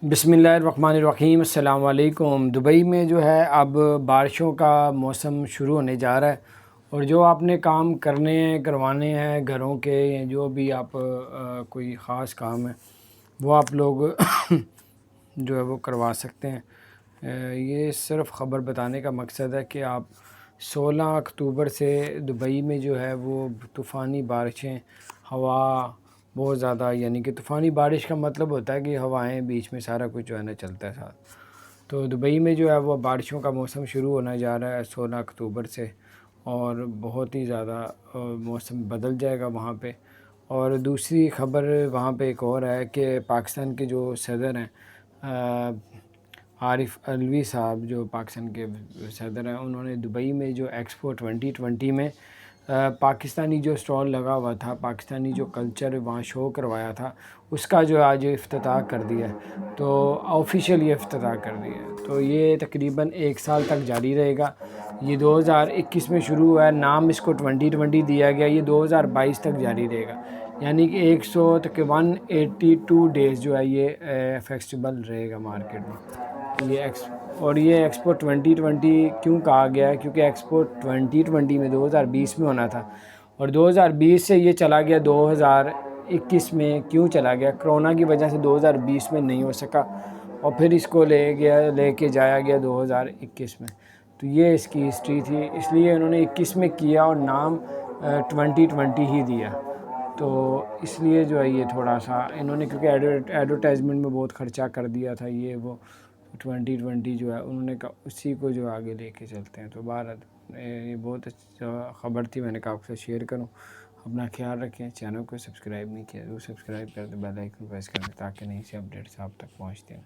बिस्मिल्लाहिर्रहमानिर्रहीम। अस्सलाम वालेकुम। दुबई में जो है अब बारिशों का मौसम शुरू होने जा रहा है और जो आपने काम करने हैं करवाने हैं घरों के, जो भी आप कोई ख़ास काम है वो आप लोग जो है वो करवा सकते हैं। ये सिर्फ़ ख़बर बताने का मकसद है कि आप 16 अक्टूबर से दुबई में जो है वो तूफ़ानी बारिशें, हवा बहुत ज़्यादा, यानी कि तूफ़ानी बारिश का मतलब होता है कि हवाएं बीच में सारा कुछ जो है ना चलता है साथ। तो दुबई में जो है वो बारिशों का मौसम शुरू होने जा रहा है 16 अक्टूबर से, और बहुत ही ज़्यादा मौसम बदल जाएगा वहाँ पे। और दूसरी ख़बर वहाँ पे एक और है कि पाकिस्तान के जो सदर हैं आरिफ अलवी साहब, जो पाकिस्तान के सदर हैं, उन्होंने दुबई में जो एक्सपो 2020 में पाकिस्तानी जो स्टॉल लगा हुआ था, पाकिस्तानी जो कल्चर वहाँ शो करवाया था, उसका जो आज इफ्तिताह कर दिया है। तो ऑफिशियली इफ्तिताह कर दिया है। तो ये तकरीबन 1 साल तक जारी रहेगा। ये 2021 में शुरू हुआ है, नाम इसको 2020 दिया गया। ये 2022 तक जारी रहेगा, यानी कि 100 तक 182 डेज़ जो है ये फेस्टिवल रहेगा मार्केट में। ये एक्सपो 2020 क्यों कहा गया है? क्योंकि एक्सपो 2020 में 2020 में होना था और 2020 से ये चला गया 2021 में। क्यों चला गया? कोरोना की वजह से 2020 में नहीं हो सका और फिर इसको लेके जाया गया 2021 में। तो ये इसकी हिस्ट्री थी, इसलिए उन्होंने 21 में किया और नाम 2020 ही दिया। तो इसलिए जो है ये थोड़ा सा इन्होंने, क्योंकि एडवर्टाइजमेंट में बहुत ख़र्चा कर दिया था ये वो, 2020 जो है उन्होंने कहा उसी को जो आगे लेके चलते हैं। तो भारत ये बहुत अच्छा ख़बर थी, मैंने कहा आपसे शेयर करूं। अपना ख्याल रखें। चैनल को सब्सक्राइब नहीं किया तो सब्सक्राइब कर दें, बेल आइकन प्रेस कर दें ताकि नई से अपडेट्स आप तक पहुंचते हैं।